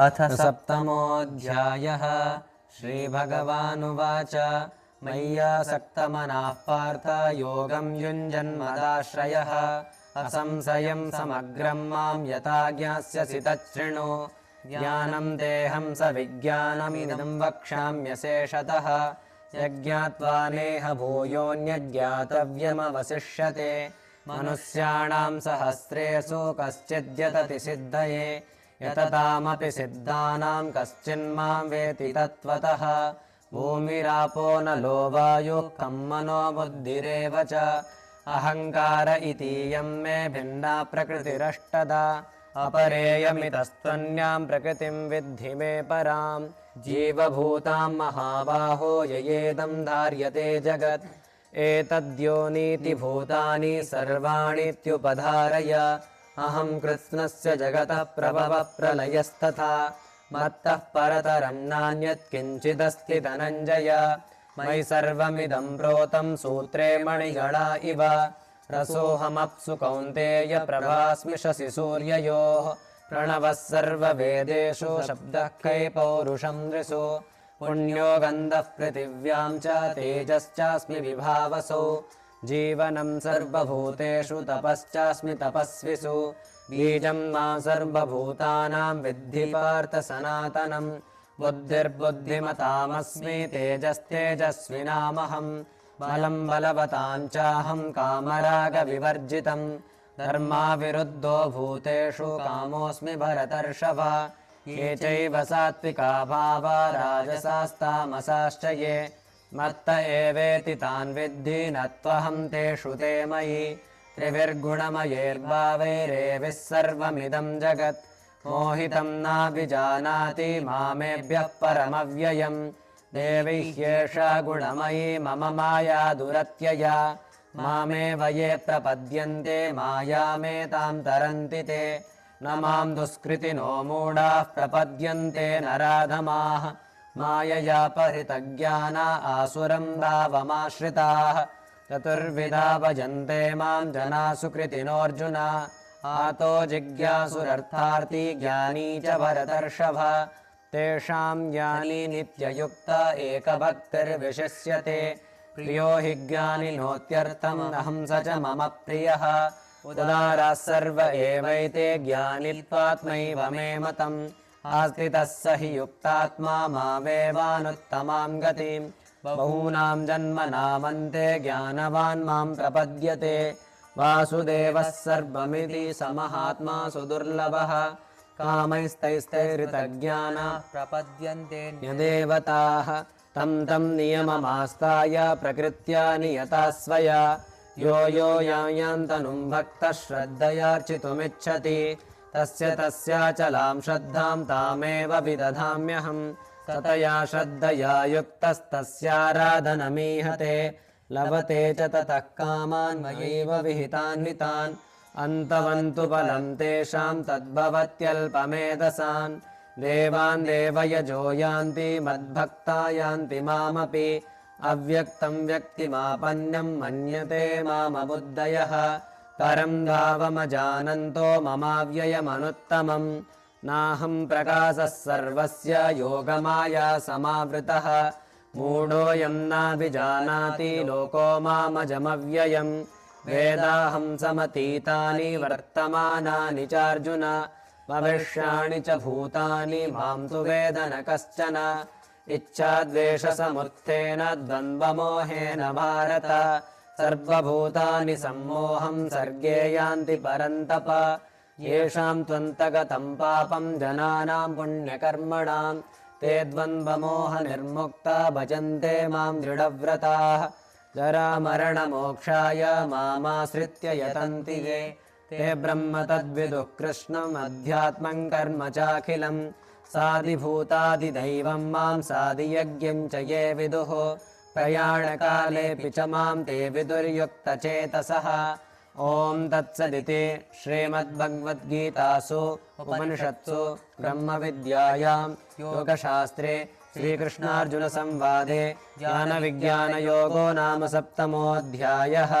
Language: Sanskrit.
अथ सप्तमोऽध्यायः। श्रीभगवानुवाच मय्यासक्तमनः पार्थ योगं युञ्जन्मदाश्रयः असंशयं समग्रं मां यथा ज्ञास्यसि तच्छृणु। ज्ञानं देहं स विज्ञानमिदं वक्ष्याम्यशेषतः यज्ञात्वा नेह भूयोऽन्यज्ञातव्यमवशिष्यते। मनुष्याणां सहस्रेषु कश्चिद्यतति सिद्धये यततामपि सिद्धानां कश्चिन्मां वेति तत्त्वतः। भूमिरापो नलो वायुः खं मनो बुद्धिरेव च अहङ्कार इतीयं मे भिन्ना प्रकृतिरष्टधा। अपरेयमितस्त्वन्यां प्रकृतिं विद्धि मे परां जीवभूतां महाबाहो ययेदं धार्यते जगत्। एतद्योनीति भूतानि सर्वाणीत्युपधारय अहं कृत्स्नस्य जगतः प्रभवः प्रलयस्तथा मत्तः परतरं नान्यत् किञ्चिदस्ति धनञ्जय। मयि सर्वमिदं प्रोतं सूत्रे मणिगणा इव रसोऽहमप्सु कौन्तेय प्रभास्मि शशि सूर्ययोः। प्रणवः सर्ववेदेषु शब्दः कै पौरुषं नृषु पुण्यो गन्धः पृथिव्यां च तेजश्चास्मि विभावसौ। जीवनं सर्वभूतेषु तपश्चास्मि तपस्विषु बीजं मां सर्वभूतानां विद्धि पार्थ सनातनं। बुद्धिर्बुद्धिमतामस्मि तेजस्तेजस्विनामहं बलं बलवतां चाहं कामरागविवर्जितं। धर्माविरुद्धो भूतेषु कामोऽस्मि भरतर्षभ। ये चैव सात्विका भावा राजसास्तामसाश्च ये मत्त एवेति तान् विद्धि न त्वहं तेषु ते मयि। त्रिभिर्गुणमयैर्भावैरेभिः सर्वमिदं जगत् मोहितं नाभिजानाति मामेभ्यः परमव्ययम्। देवी ह्येषा गुणमयी मम माया दुरत्यया मामेव ये प्रपद्यन्ते मायामेतां तरन्ति ते। न मां दुष्कृतिनो मूढाः प्रपद्यन्ते नराधमाः मायया परितज्ञाना आसुरं भावमाश्रिताः। चतुर्विधा भजन्ते मां जना सुकृतिनोऽर्जुन आतो जिज्ञासुरर्थार्थी ज्ञानी च भरतर्षभ। तेषां ज्ञानी नित्ययुक्त एकभक्तिर्विशिष्यते प्रियो हि ज्ञानिनोत्यर्थम् अहं स च मम प्रियः। उदाराः सर्व एवैते ज्ञानित्वात्मैव मे मतम् आस्थितः स हि युक्तात्मा मामेवानुत्तमां गतिं। बहूनां जन्मनामन्ते ज्ञानवान् मां प्रपद्यते वासुदेवः सर्वमिति समहात्मा सुदुर्लभः। कामैस्तैस्तैरितज्ञाना प्रपद्यन्ते न्यदेवताः तं तं नियममास्ताय प्रकृत्या नियता स्वया। यो यो यान्तनुं भक्तः श्रद्धयार्चितुमिच्छति तस्य तस्याचलां श्रद्धां तामेव विदधाम्यहम्। ततया श्रद्धया युक्तस्तस्याराधनमीहते लभते च ततः कामान् मयैव विहितान्वितान्। अन्तवन्तु फलं तेषां तद्भवत्यल्पमेधसान्। देवान् देवयजो यान्ति मद्भक्ता यान्ति मामपि अव्यक्तं व्यक्तिमापन्नं मन्यते मामबुद्धयः। परं भावमजानन्तो ममाव्ययमनुत्तमम् नाहं प्रकाशः सर्वस्य योगमाया समावृतः। मूढोऽयं नाभिजानाति लोको मामजमव्ययम्। वेदाहं समतीतानि वर्तमानानि चार्जुन भविष्याणि च भूतानि मां तु वेद न कश्चन। इच्छाद्वेषसमुत्थेन द्वन्द्वमोहेन भारत सर्वभूतानि सम्मोहं सर्गे यान्ति परन्तप। येषां त्वन्तगतं पापं जनानां पुण्यकर्मणां ते द्वन्द्वमोहनिर्मुक्ता भजन्ते मां दृढव्रताः। जरामरणमोक्षाय मामाश्रित्य यतन्ति ये ते ब्रह्म तद्विदुः कृष्णम् अध्यात्मं कर्म चाखिलम्। साधिभूतादिदैवं मां साधियज्ञं च ये विदुः प्रयाणकालेऽपि च मां ते विदुर्युक्तचेतसः। ॐ तत्सदिति श्रीमद्भगवद्गीतासु उपनिषत्सु ब्रह्मविद्यायां योगशास्त्रे श्रीकृष्णार्जुनसंवादे ज्ञानविज्ञानयोगो नाम सप्तमोऽध्यायः।